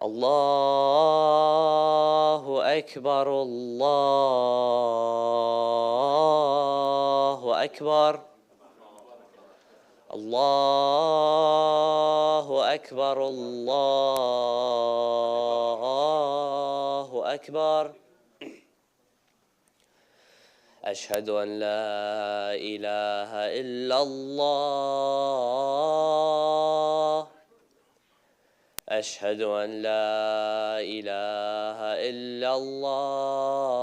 الله أكبر الله أكبر الله أكبر الله أكبر أشهد أن لا إله إلا الله أشهد أن لا إله إلا الله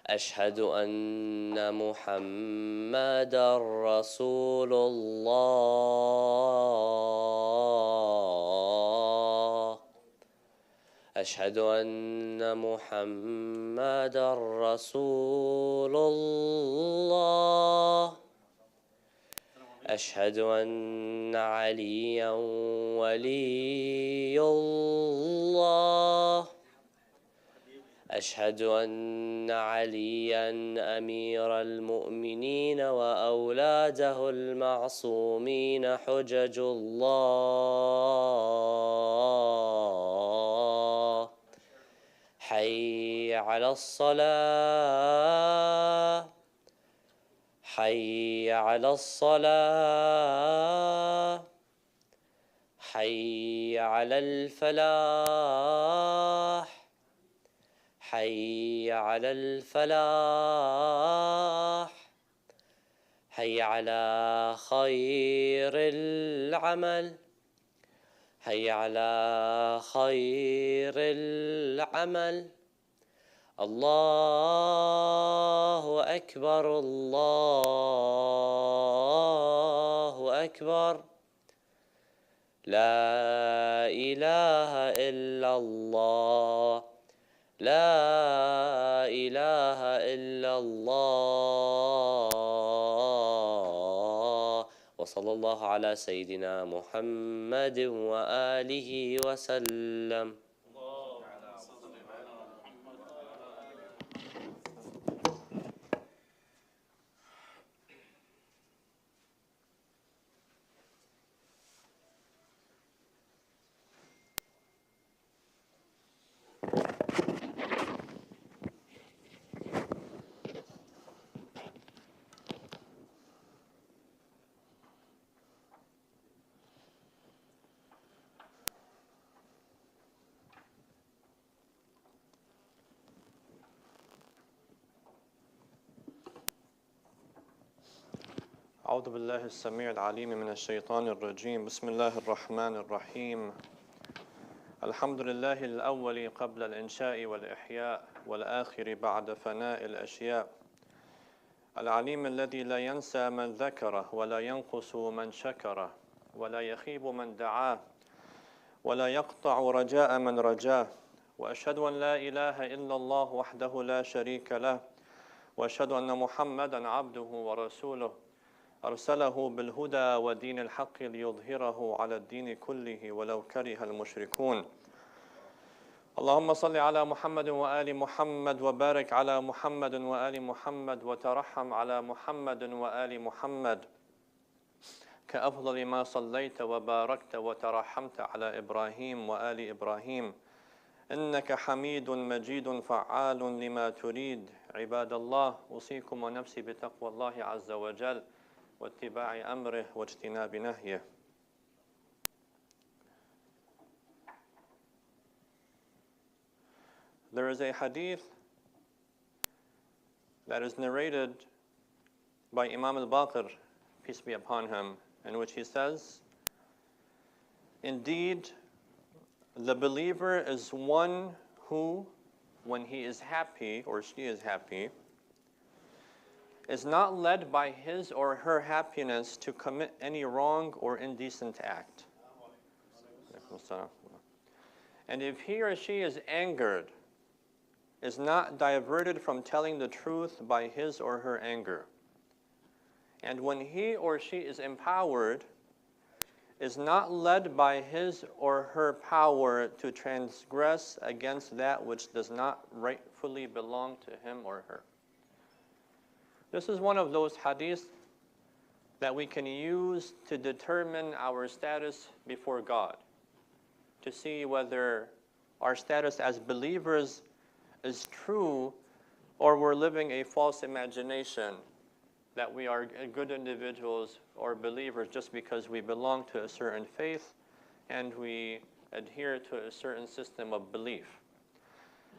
أشهد أن محمدًا رسول الله أشهد أن محمدًا رسول الله أشهد أن عليًا ولي الله أشهد أن عليًا أمير المؤمنين وأولاده المعصومين حجج الله حي على الصلاة حي على الصلاة حي على الفلاح حي على الفلاح حي على خير العمل حي على خير العمل الله أكبر الله أكبر لا إله إلا الله لا إله إلا الله وصلى الله على سيدنا محمد وآله وسلم. أعوذ بالله السميع العليم من الشيطان الرجيم. بسم الله الرحمن الرحيم. الحمد لله الأول قبل الإنشاء والإحياء والآخر بعد فناء الأشياء، العليم الذي لا ينسى من ذكره ولا ينقص من شكره ولا يخيب من دعاه ولا يقطع رجاء من رجاه، وأشهد أن لا إله إلا الله وحده لا شريك له، وأشهد أن محمدًا عبده ورسوله أرسله بالهدى ودين الحق ليظهره على الدين كله ولو كره المشركون. اللهم صل على محمد وآل محمد وبارك على محمد وآل محمد وترحم على محمد وآل محمد كأفضل ما صليت وباركت وترحمت على إبراهيم وآل إبراهيم إنك حميد مجيد فعال لما تريد. عباد الله، أوصيكم ونفسي بتقوى الله عز وجل واتباع أمره واجتناب نهيه. There is a hadith that is narrated by Imam al-Baqir, peace be upon him, in which he says, "Indeed, the believer is one who, when he is happy or she is happy, is not led by his or her happiness to commit any wrong or indecent act. And if he or she is angered, is not diverted from telling the truth by his or her anger. And when he or she is empowered, is not led by his or her power to transgress against that which does not rightfully belong to him or her." This is one of those hadiths that we can use to determine our status before God, to see whether our status as believers is true or we're living a false imagination that we are good individuals or believers just because we belong to a certain faith and we adhere to a certain system of belief.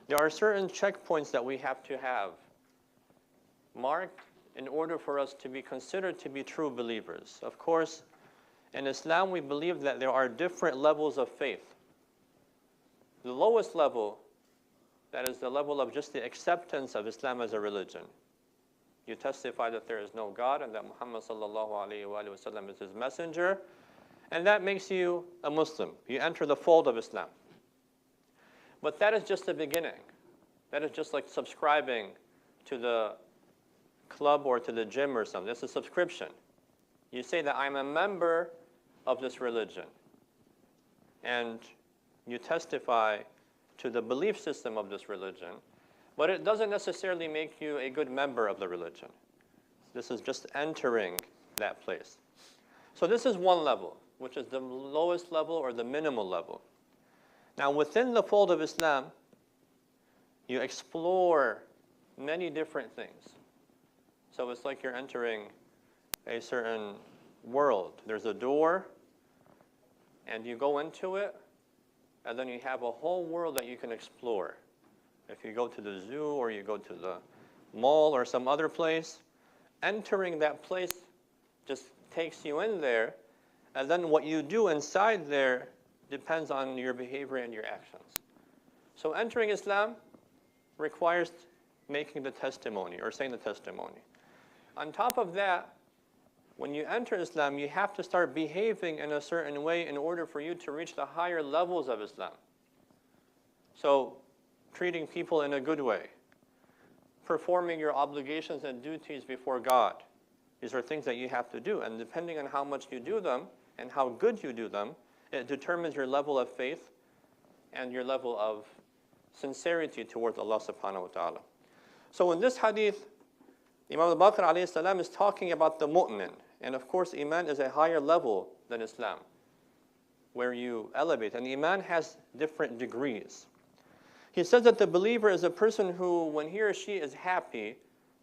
There are certain checkpoints that we have to have marked in order for us to be considered to be true believers. Of course, in Islam, we believe that there are different levels of faith. The lowest level, that is the level of just the acceptance of Islam as a religion. You testify that there is no God and that Muhammad sallallahu alaihi wasallam is his messenger, and that makes you a Muslim. You enter the fold of Islam. But that is just the beginning. That is just like subscribing to the club or to the gym or something. It's a subscription. You say that I'm a member of this religion. And you testify to the belief system of this religion, but it doesn't necessarily make you a good member of the religion. This is just entering that place. So this is one level, which is the lowest level or the minimal level. Now within the fold of Islam, you explore many different things. So it's like you're entering a certain world. There's a door, and you go into it, and then you have a whole world that you can explore. If you go to the zoo or you go to the mall or some other place, entering that place just takes you in there, and then what you do inside there depends on your behavior and your actions. So entering Islam requires making the testimony or saying the testimony. On top of that, when you enter Islam, you have to start behaving in a certain way in order for you to reach the higher levels of Islam. So, treating people in a good way, performing your obligations and duties before God. These are things that you have to do, and depending on how much you do them and how good you do them, it determines your level of faith and your level of sincerity towards Allah subhanahu wa ta'ala. So in this hadith, Imam al-Baqir alayhi salam is talking about the mu'min. And of course, Iman is a higher level than Islam, where you elevate. And Iman has different degrees. He says that the believer is a person who, when he or she is happy,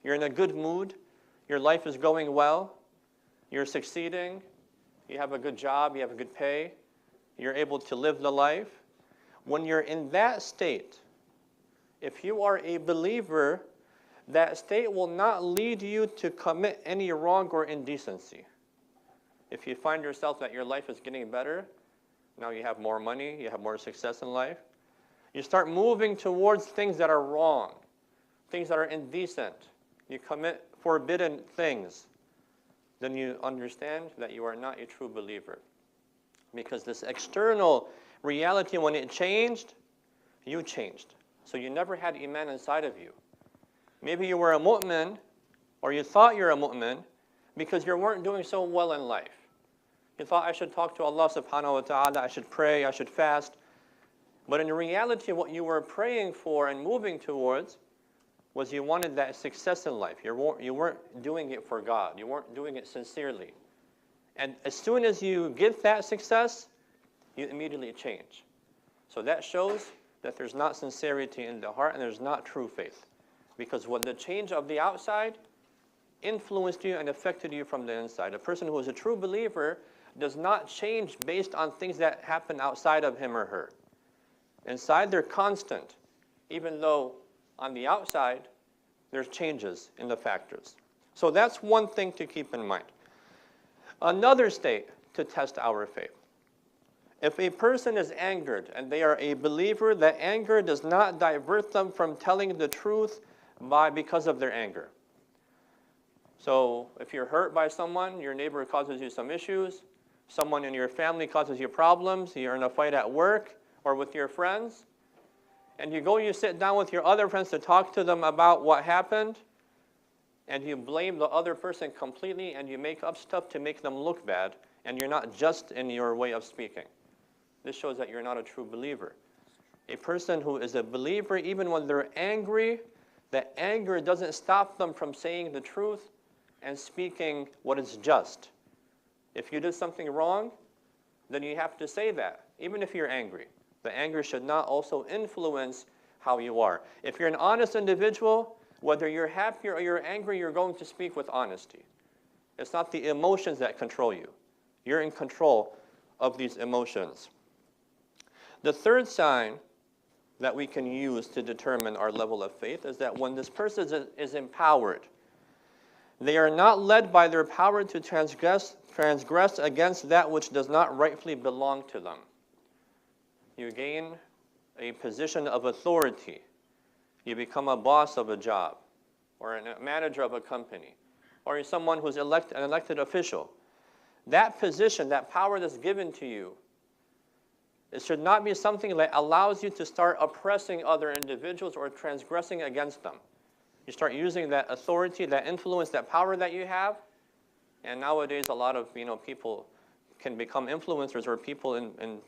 you're in a good mood, your life is going well, you're succeeding, you have a good job, you have a good pay, you're able to live the life. When you're in that state, if you are a believer, that state will not lead you to commit any wrong or indecency. If you find yourself that your life is getting better, now you have more money, you have more success in life, you start moving towards things that are wrong, things that are indecent, you commit forbidden things, then you understand that you are not a true believer. Because this external reality, when it changed, you changed. So you never had Iman inside of you. Maybe you were a mu'min, or you thought you're a mu'min, because you weren't doing so well in life. You thought, I should talk to Allah subhanahu wa ta'ala, I should pray, I should fast. But in reality, what you were praying for and moving towards was you wanted that success in life. You weren't doing it for God. You weren't doing it sincerely. And as soon as you get that success, you immediately change. So that shows that there's not sincerity in the heart and there's not true faith. Because what the change of the outside influenced you and affected you from the inside. A person who is a true believer does not change based on things that happen outside of him or her. Inside, they're constant, even though on the outside, there's changes in the factors. So that's one thing to keep in mind. Another state to test our faith. If a person is angered and they are a believer, that anger does not divert them from telling the truth because of their anger. So if you're hurt by someone, your neighbor causes you some issues, someone in your family causes you problems, you're in a fight at work or with your friends, and you sit down with your other friends to talk to them about what happened, and you blame the other person completely and you make up stuff to make them look bad, and you're not just in your way of speaking. This shows that you're not a true believer. A person who is a believer, even when they're angry, that anger doesn't stop them from saying the truth and speaking what is just. If you did something wrong, then you have to say that, even if you're angry. The anger should not also influence how you are. If you're an honest individual, whether you're happy or you're angry, you're going to speak with honesty. It's not the emotions that control you. You're in control of these emotions. The third sign that we can use to determine our level of faith is that when this person is empowered, they are not led by their power to transgress against that which does not rightfully belong to them. You gain a position of authority. You become a boss of a job, or a manager of a company, or you're someone who's an elected official. That position, that power that's given to you, it should not be something that allows you to start oppressing other individuals or transgressing against them. You start using that authority, that influence, that power that you have, and nowadays a lot of people can become influencers or people in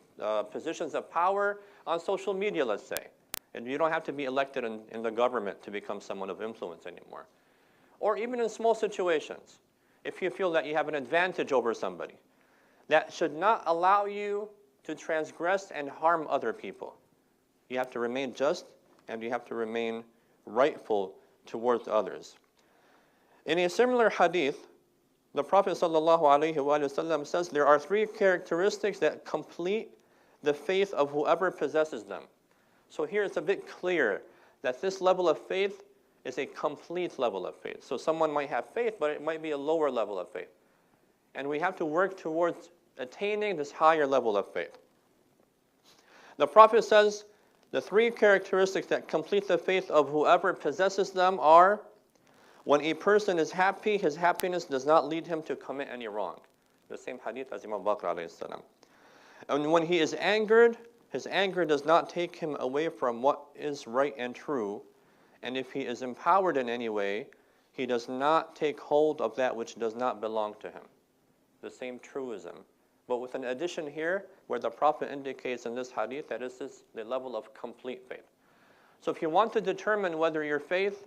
positions of power on social media, let's say. And you don't have to be elected in the government to become someone of influence anymore. Or even in small situations, if you feel that you have an advantage over somebody, that should not allow you to transgress and harm other people. You have to remain just, and you have to remain rightful towards others. In a similar hadith, the Prophet ﷺ says there are three characteristics that complete the faith of whoever possesses them. So here it's a bit clear that this level of faith is a complete level of faith. So someone might have faith, but it might be a lower level of faith. And we have to work towards attaining this higher level of faith. The Prophet says the three characteristics that complete the faith of whoever possesses them are: when a person is happy, his happiness does not lead him to commit any wrong. The same hadith as Imam Bakr alayhi salam. And when he is angered, his anger does not take him away from what is right and true. And if he is empowered in any way, he does not take hold of that which does not belong to him. The same truism. But with an addition here, where the Prophet indicates in this hadith that this is the level of complete faith. So if you want to determine whether your faith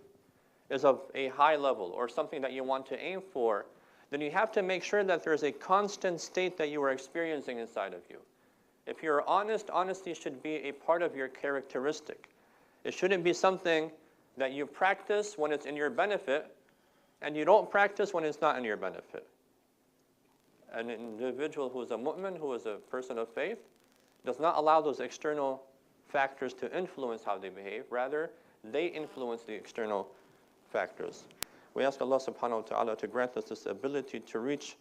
is of a high level or something that you want to aim for, then you have to make sure that there's a constant state that you are experiencing inside of you. If you're honest, honesty should be a part of your characteristic. It shouldn't be something that you practice when it's in your benefit and you don't practice when it's not in your benefit. An individual who is a mu'min, who is a person of faith, does not allow those external factors to influence how they behave. Rather, they influence the external factors. We ask Allah subhanahu wa ta'ala to grant us this ability to reach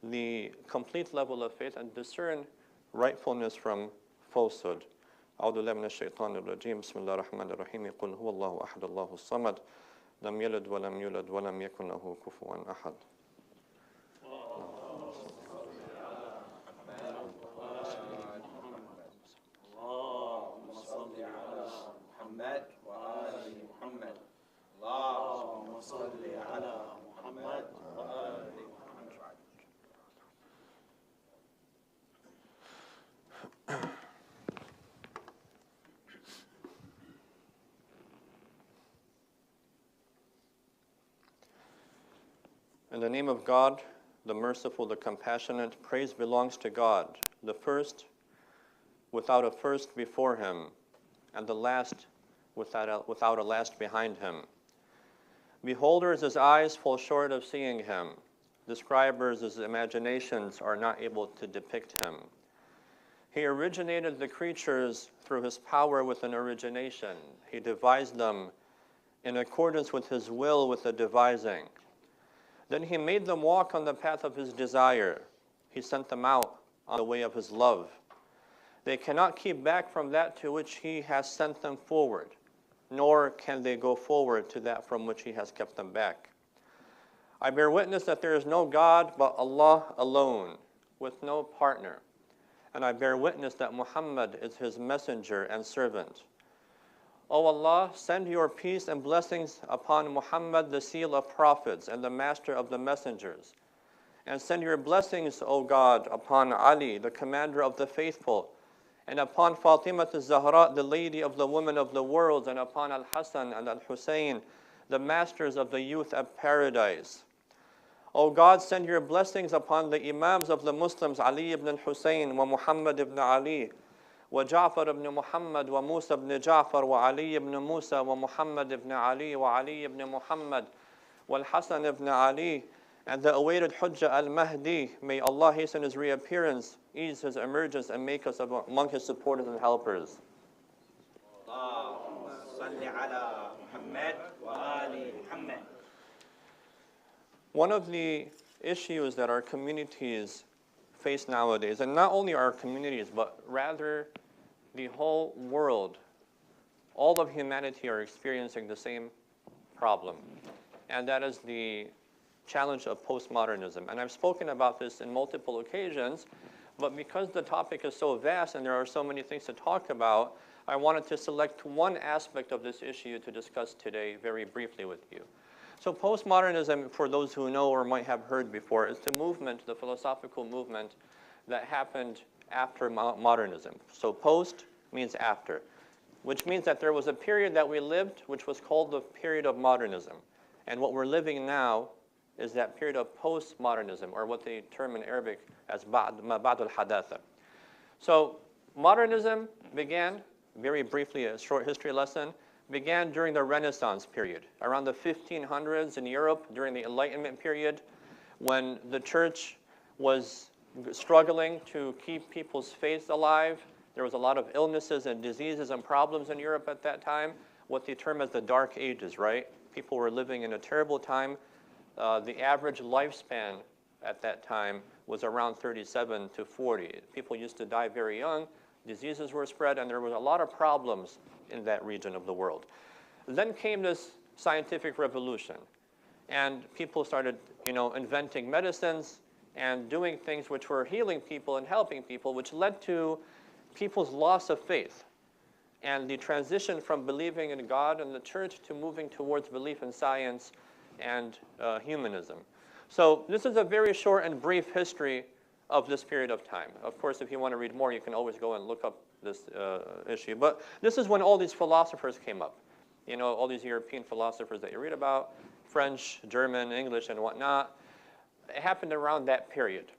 the complete level of faith and discern rightfulness from falsehood. أعوذ بالله من الشيطان الرجيم بسم الله الرحمن الرحيم قل هو الله أحد الله الصمد لم يلد ولم يولد ولم يكن له كفوا أحد. In the name of God, the merciful, the compassionate, praise belongs to God, the first without a first before him, and the last without a last behind him. Beholders' as eyes fall short of seeing him. Describers' as imaginations are not able to depict him. He originated the creatures through his power with an origination. He devised them in accordance with his will with the devising. Then he made them walk on the path of his desire. He sent them out on the way of his love. They cannot keep back from that to which he has sent them forward, nor can they go forward to that from which he has kept them back. I bear witness that there is no God but Allah alone, with no partner. And I bear witness that Muhammad is his messenger and servant. O Allah, send your peace and blessings upon Muhammad, the seal of prophets and the master of the messengers. And send your blessings, O God, upon Ali, the commander of the faithful, and upon Fatima al-Zahra, the lady of the women of the world, and upon Al-Hasan and Al-Hussein, the masters of the youth of paradise. O God, send your blessings upon the Imams of the Muslims, Ali ibn al-Hussein wa Muhammad ibn Ali, wa Ja'far ibn Muhammad wa Musa ibn Ja'far wa Ali ibn Musa wa Muhammad ibn Ali wa Ali ibn Muhammad wa Al-Hasan ibn Ali, and the awaited Hujjah al-Mahdi. May Allah hasten his reappearance, ease his emergence, and make us among his supporters and helpers. One of the issues that our communities face nowadays, and not only our communities, but rather the whole world, all of humanity are experiencing the same problem, and that is the challenge of postmodernism. And I've spoken about this in multiple occasions, but because the topic is so vast and there are so many things to talk about, I wanted to select one aspect of this issue to discuss today very briefly with you. So postmodernism, for those who know or might have heard before, is the movement, the philosophical movement that happened after modernism. So post means after, which means that there was a period that we lived which was called the period of modernism. And what we're living now is that period of postmodernism, or what they term in Arabic as ma ba'd al-hadatha. So modernism began, very briefly, a short history lesson, began during the Renaissance period, around the 1500s in Europe, during the Enlightenment period, when the church was struggling to keep people's faith alive. There was a lot of illnesses and diseases and problems in Europe at that time, what they term as the Dark Ages, right? People were living in a terrible time. The average lifespan at that time was around 37 to 40. People used to die very young, diseases were spread, and there was a lot of problems in that region of the world. Then came this scientific revolution, and people started, inventing medicines and doing things which were healing people and helping people, which led to people's loss of faith and the transition from believing in God and the church to moving towards belief in science and humanism. So this is a very short and brief history of this period of time. Of course, if you want to read more, you can always go and look up this issue. But this is when all these philosophers came up. All these European philosophers that you read about, French, German, English, and whatnot. It happened around that period.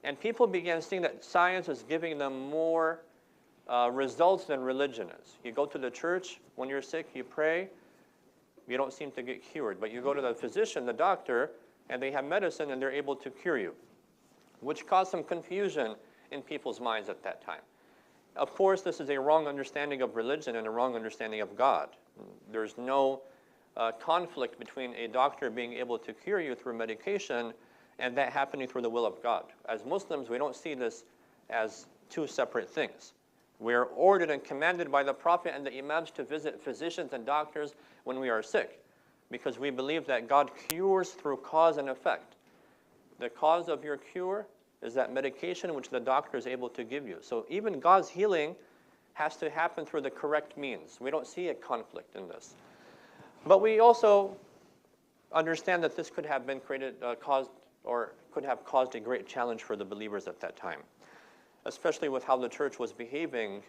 And people began seeing that science is giving them more results than religion is. You go to the church, when you're sick, you pray, you don't seem to get cured. But you go to the physician, the doctor, and they have medicine and they're able to cure you, which caused some confusion in people's minds at that time. Of course, this is a wrong understanding of religion and a wrong understanding of God. There's no conflict between a doctor being able to cure you through medication and that happening through the will of God. As Muslims, we don't see this as two separate things. We are ordered and commanded by the Prophet and the Imams to visit physicians and doctors when we are sick, because we believe that God cures through cause and effect. The cause of your cure is that medication which the doctor is able to give you. So even God's healing has to happen through the correct means. We don't see a conflict in this. But we also understand that this could have been could have caused a great challenge for the believers at that time, especially with how the church was behaving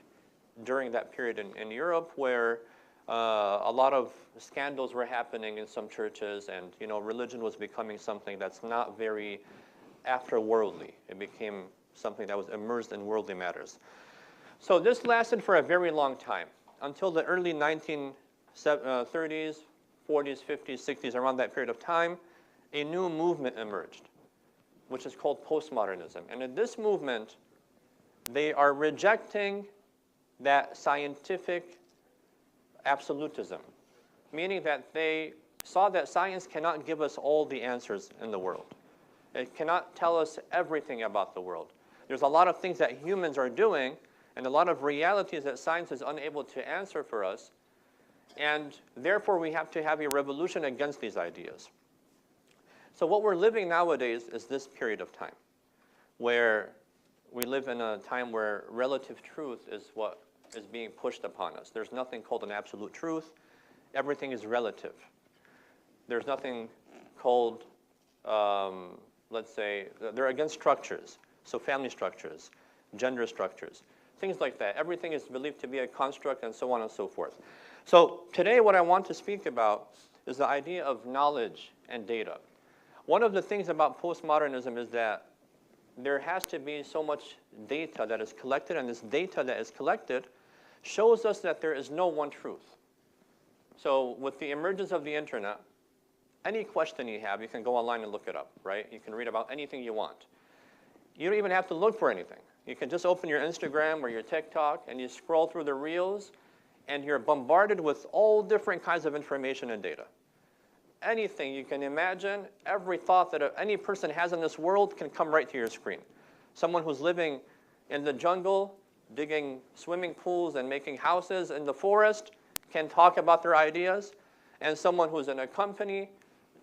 during that period in Europe, where a lot of scandals were happening in some churches, and religion was becoming something that's not very after-worldly. It became something that was immersed in worldly matters. So this lasted for a very long time, until the early 1930s, 40s, 50s, 60s, around that period of time, a new movement emerged, which is called postmodernism. And in this movement, they are rejecting that scientific absolutism, meaning that they saw that science cannot give us all the answers in the world. It cannot tell us everything about the world. There's a lot of things that humans are doing and a lot of realities that science is unable to answer for us, and therefore we have to have a revolution against these ideas. So what we're living nowadays is this period of time, where we live in a time where relative truth is what is being pushed upon us. There's nothing called an absolute truth. Everything is relative. There's nothing called, let's say, they're against structures. So family structures, gender structures, things like that. Everything is believed to be a construct and so on and so forth. So today what I want to speak about is the idea of knowledge and data. One of the things about postmodernism is that there has to be so much data that is collected, and this data that is collected shows us that there is no one truth. So with the emergence of the internet, any question you have, you can go online and look it up, right? You can read about anything you want. You don't even have to look for anything. You can just open your Instagram or your TikTok and you scroll through the reels and you're bombarded with all different kinds of information and data. Anything you can imagine, every thought that any person has in this world can come right to your screen. Someone who's living in the jungle, digging swimming pools and making houses in the forest can talk about their ideas. And someone who's in a company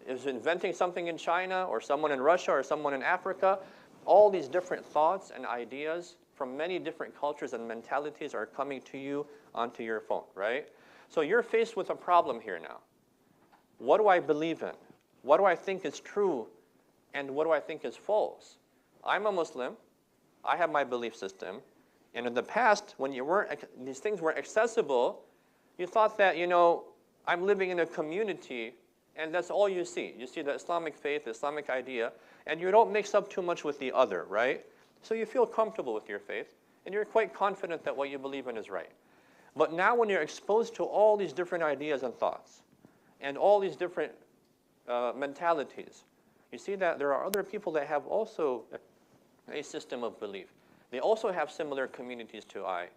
is inventing something in China, or someone in Russia, or someone in Africa. All these different thoughts and ideas from many different cultures and mentalities are coming to you onto your phone, right? So you're faced with a problem here now. What do I believe in? What do I think is true? And what do I think is false? I'm a Muslim. I have my belief system. And in the past, when these things weren't accessible, you thought that, I'm living in a community, and that's all you see. You see the Islamic faith, the Islamic idea, and you don't mix up too much with the other, right? So you feel comfortable with your faith, and you're quite confident that what you believe in is right. But now when you're exposed to all these different ideas and thoughts, and all these different mentalities, you see that there are other people that have also a system of belief. They also have similar communities to I.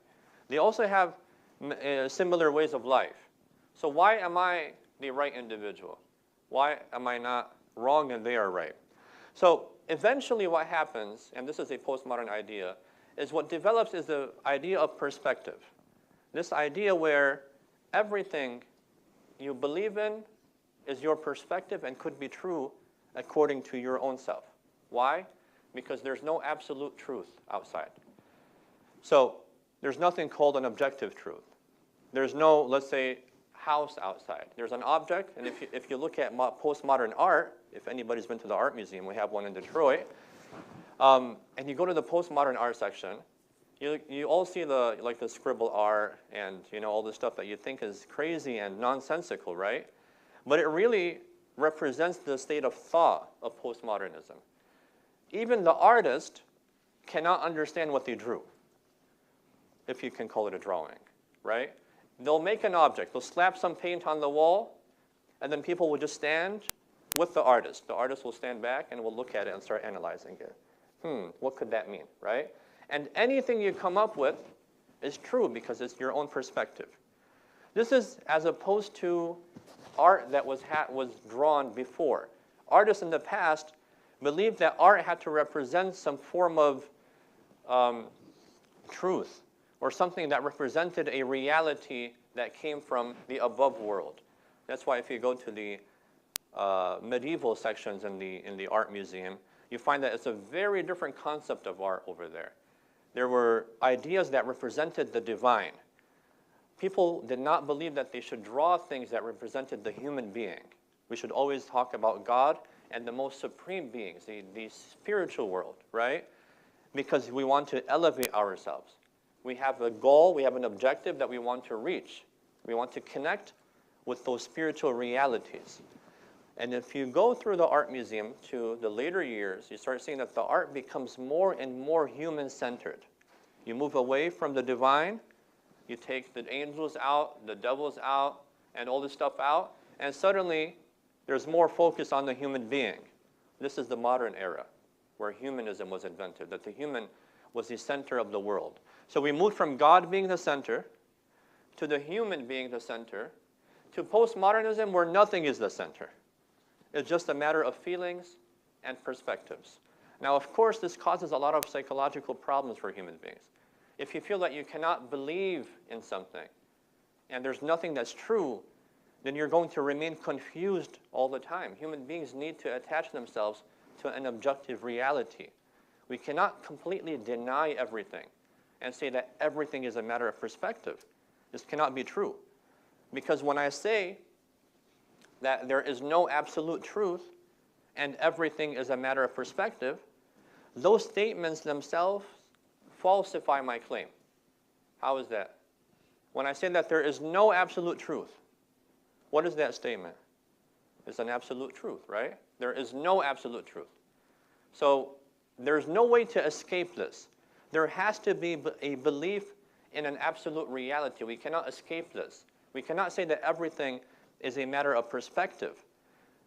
They also have similar ways of life. So why am I the right individual? Why am I not wrong and they are right? So eventually what happens, and this is a postmodern idea, is what develops is the idea of perspective. This idea where everything you believe in is your perspective and could be true according to your own self. Why? Because there's no absolute truth outside. So there's nothing called an objective truth. There's no, let's say, house outside. There's an object, and if you look at postmodern art, if anybody's been to the art museum, we have one in Detroit, and you go to the postmodern art section, you all see the scribble art and all the stuff that you think is crazy and nonsensical, right? But it really represents the state of thought of postmodernism. Even the artist cannot understand what they drew, if you can call it a drawing, right? They'll make an object. They'll slap some paint on the wall, and then people will just stand with the artist. The artist will stand back and will look at it and start analyzing it. What could that mean, right? And anything you come up with is true because it's your own perspective. This is as opposed to art that was drawn before. Artists in the past believed that art had to represent some form of truth, or something that represented a reality that came from the above world. That's why if you go to the medieval sections in the art museum, you find that it's a very different concept of art over there. There were ideas that represented the divine. People did not believe that they should draw things that represented the human being. We should always talk about God and the most supreme beings, the spiritual world, right? Because we want to elevate ourselves. We have a goal, we have an objective that we want to reach. We want to connect with those spiritual realities. And if you go through the art museum to the later years, you start seeing that the art becomes more and more human-centered. You move away from the divine, you take the angels out, the devils out, and all this stuff out, and suddenly there's more focus on the human being. This is the modern era, where humanism was invented, that the human was the center of the world. So we moved from God being the center, to the human being the center, to postmodernism where nothing is the center. It's just a matter of feelings and perspectives. Now, of course, this causes a lot of psychological problems for human beings. If you feel that you cannot believe in something, and there's nothing that's true, then you're going to remain confused all the time. Human beings need to attach themselves to an objective reality. We cannot completely deny everything and say that everything is a matter of perspective. This cannot be true. Because when I say that there is no absolute truth and everything is a matter of perspective, those statements themselves falsify my claim. How is that? When I say that there is no absolute truth, what is that statement? It's an absolute truth, right? There is no absolute truth. So there's no way to escape this. There has to be a belief in an absolute reality. We cannot escape this. We cannot say that everything is a matter of perspective.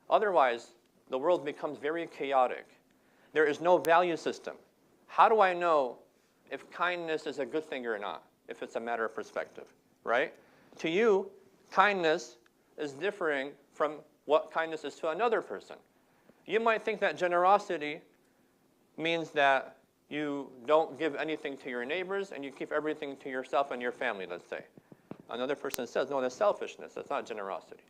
Otherwise, the world becomes very chaotic. There is no value system. How do I know if kindness is a good thing or not, if it's a matter of perspective, right? To you, kindness is differing from what kindness is to another person. You might think that generosity means that you don't give anything to your neighbors and you keep everything to yourself and your family, let's say. Another person says, no, that's selfishness. That's not generosity.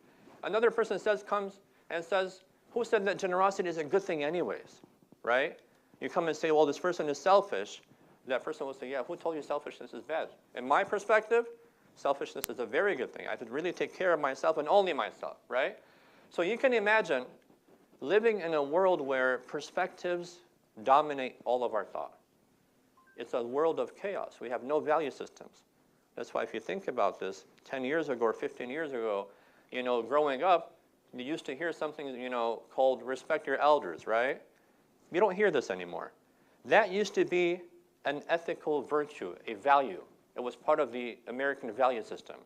Another person comes and says, who said that generosity is a good thing anyways, right? You come and say, well, this person is selfish. That person will say, yeah, who told you selfishness is bad? In my perspective, selfishness is a very good thing. I should really take care of myself and only myself, right? So you can imagine living in a world where perspectives dominate all of our thought. It's a world of chaos. We have no value systems. That's why if you think about this, 10 years ago or 15 years ago, growing up, you used to hear something, called respect your elders, right? You don't hear this anymore. That used to be an ethical virtue, a value. It was part of the American value system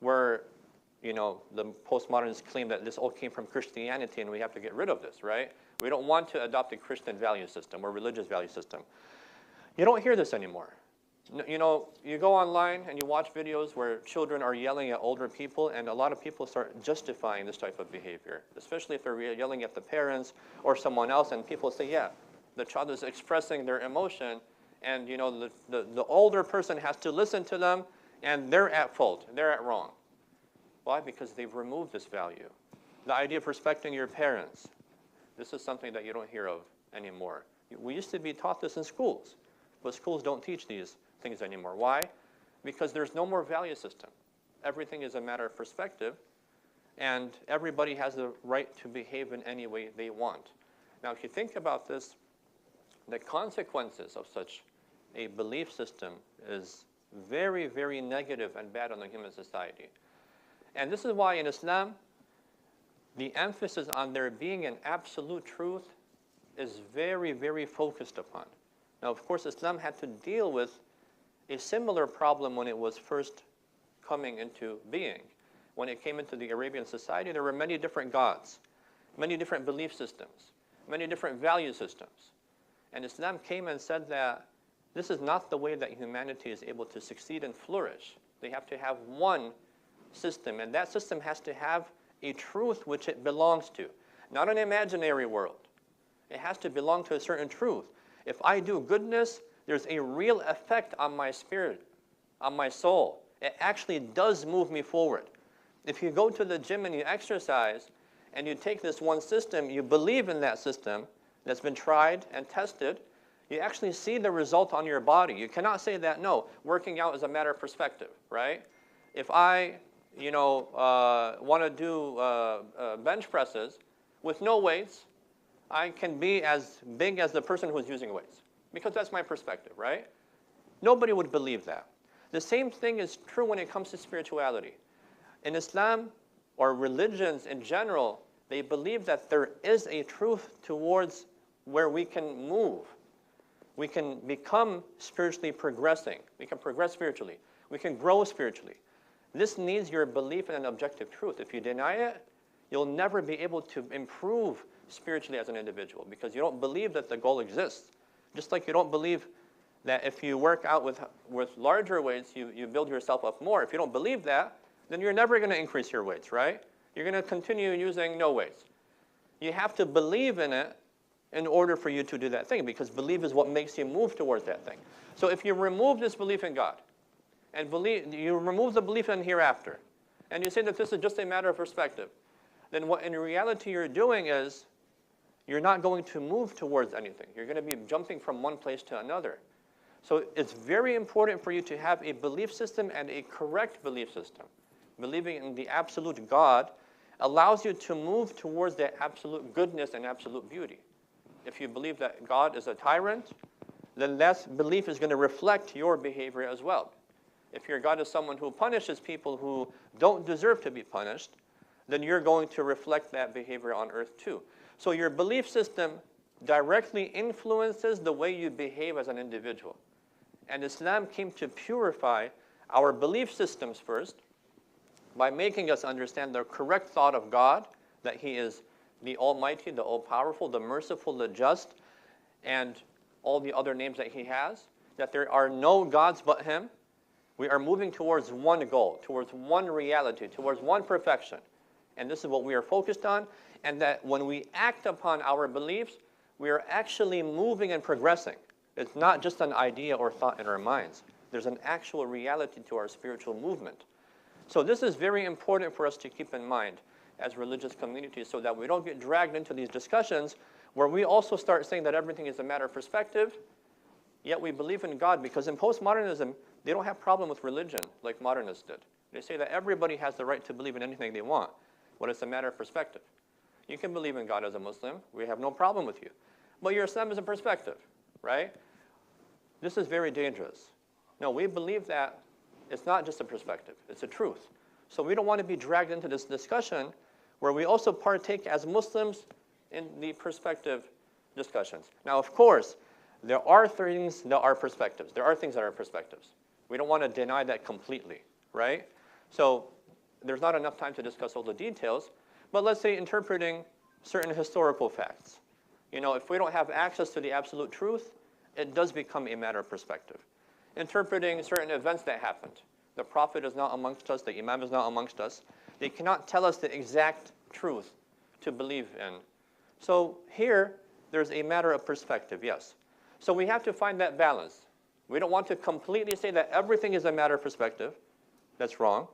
where, the postmodernists claim that this all came from Christianity and we have to get rid of this, right? We don't want to adopt a Christian value system or religious value system. You don't hear this anymore. You go online and you watch videos where children are yelling at older people, and a lot of people start justifying this type of behavior, especially if they're yelling at the parents or someone else, and people say, yeah, the child is expressing their emotion, and the older person has to listen to them, and they're at fault, they're at wrong. Why? Because they've removed this value. The idea of respecting your parents, this is something that you don't hear of anymore. We used to be taught this in schools, but schools don't teach these things anymore. Why? Because there's no more value system. Everything is a matter of perspective, and everybody has the right to behave in any way they want. Now, if you think about this, the consequences of such a belief system is very, very negative and bad on the human society. And this is why in Islam, the emphasis on there being an absolute truth is very, very focused upon. Now, of course, Islam had to deal with a similar problem when it was first coming into being. When it came into the Arabian society, there were many different gods, many different belief systems, many different value systems. And Islam came and said that this is not the way that humanity is able to succeed and flourish. They have to have one system, and that system has to have a truth which it belongs to, not an imaginary world. It has to belong to a certain truth. If I do goodness, there's a real effect on my spirit, on my soul. It actually does move me forward. If you go to the gym and you exercise, and you take this one system, you believe in that system that's been tried and tested, you actually see the result on your body. You cannot say that, no, working out is a matter of perspective, right? If I want to do bench presses with no weights, I can be as big as the person who's using weights, because that's my perspective, right? Nobody would believe that. The same thing is true when it comes to spirituality. In Islam, or religions in general, they believe that there is a truth towards where we can move. We can become spiritually progressing. We can progress spiritually. We can grow spiritually. This needs your belief in an objective truth. If you deny it, you'll never be able to improve spiritually as an individual, because you don't believe that the goal exists. Just like you don't believe that if you work out with larger weights, you build yourself up more. If you don't believe that, then you're never going to increase your weights, right? You're going to continue using no weights. You have to believe in it in order for you to do that thing, because belief is what makes you move towards that thing. So if you remove this belief in God, and you remove the belief in hereafter, and you say that this is just a matter of perspective, then what in reality you're doing is you're not going to move towards anything. You're going to be jumping from one place to another. So it's very important for you to have a belief system, and a correct belief system. Believing in the absolute God allows you to move towards that absolute goodness and absolute beauty. If you believe that God is a tyrant, then that belief is going to reflect your behavior as well. If your God is someone who punishes people who don't deserve to be punished, then you're going to reflect that behavior on earth too. So your belief system directly influences the way you behave as an individual. And Islam came to purify our belief systems first by making us understand the correct thought of God, that He is the Almighty, the All-Powerful, the Merciful, the Just, and all the other names that He has, that there are no gods but Him. We are moving towards one goal, towards one reality, towards one perfection. And this is what we are focused on, and that when we act upon our beliefs, we are actually moving and progressing. It's not just an idea or thought in our minds. There's an actual reality to our spiritual movement. So this is very important for us to keep in mind as religious communities, so that we don't get dragged into these discussions where we also start saying that everything is a matter of perspective, yet we believe in God. Because in postmodernism, they don't have a problem with religion like modernists did. They say that everybody has the right to believe in anything they want, but it's a matter of perspective. You can believe in God as a Muslim. We have no problem with you. But your Islam is a perspective, right? This is very dangerous. No, we believe that it's not just a perspective. It's a truth. So we don't want to be dragged into this discussion where we also partake as Muslims in the perspective discussions. Now, of course, there are things that are perspectives. There are things that are perspectives. We don't want to deny that completely, right? So there's not enough time to discuss all the details. But let's say interpreting certain historical facts. You know, if we don't have access to the absolute truth, it does become a matter of perspective. Interpreting certain events that happened. The Prophet is not amongst us. The Imam is not amongst us. They cannot tell us the exact truth to believe in. So here, there's a matter of perspective, yes. So we have to find that balance. We don't want to completely say that everything is a matter of perspective. That's wrong.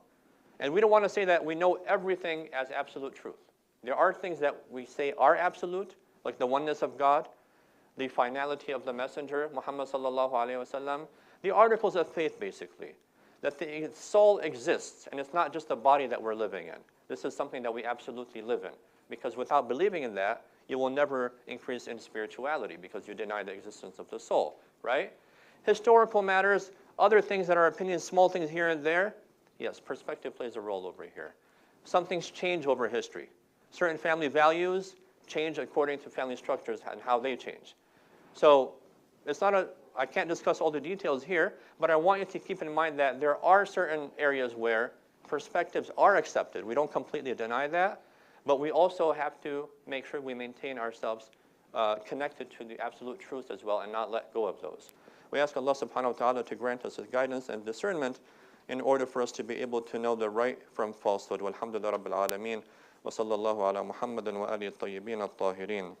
And we don't want to say that we know everything as absolute truth. There are things that we say are absolute, like the oneness of God, the finality of the Messenger, Muhammad sallallahu alaihi wasallam, the articles of faith, basically, that the soul exists, and it's not just a body that we're living in. This is something that we absolutely live in, because without believing in that, you will never increase in spirituality, because you deny the existence of the soul, right? Historical matters, other things that are opinions, small things here and there, yes, perspective plays a role over here. Some things change over history. Certain family values change according to family structures and how they change. So it's not I can't discuss all the details here, but I want you to keep in mind that there are certain areas where perspectives are accepted. We don't completely deny that, but we also have to make sure we maintain ourselves connected to the absolute truth as well and not let go of those. We ask Allah subhanahu wa ta'ala to grant us His guidance and discernment in order for us to be able to know the right from falsehood. Walhamdulillah Rabbil Alameen. Wa sallallahu ala Muhammadin wa alihi at-tayyibin at-tahirin.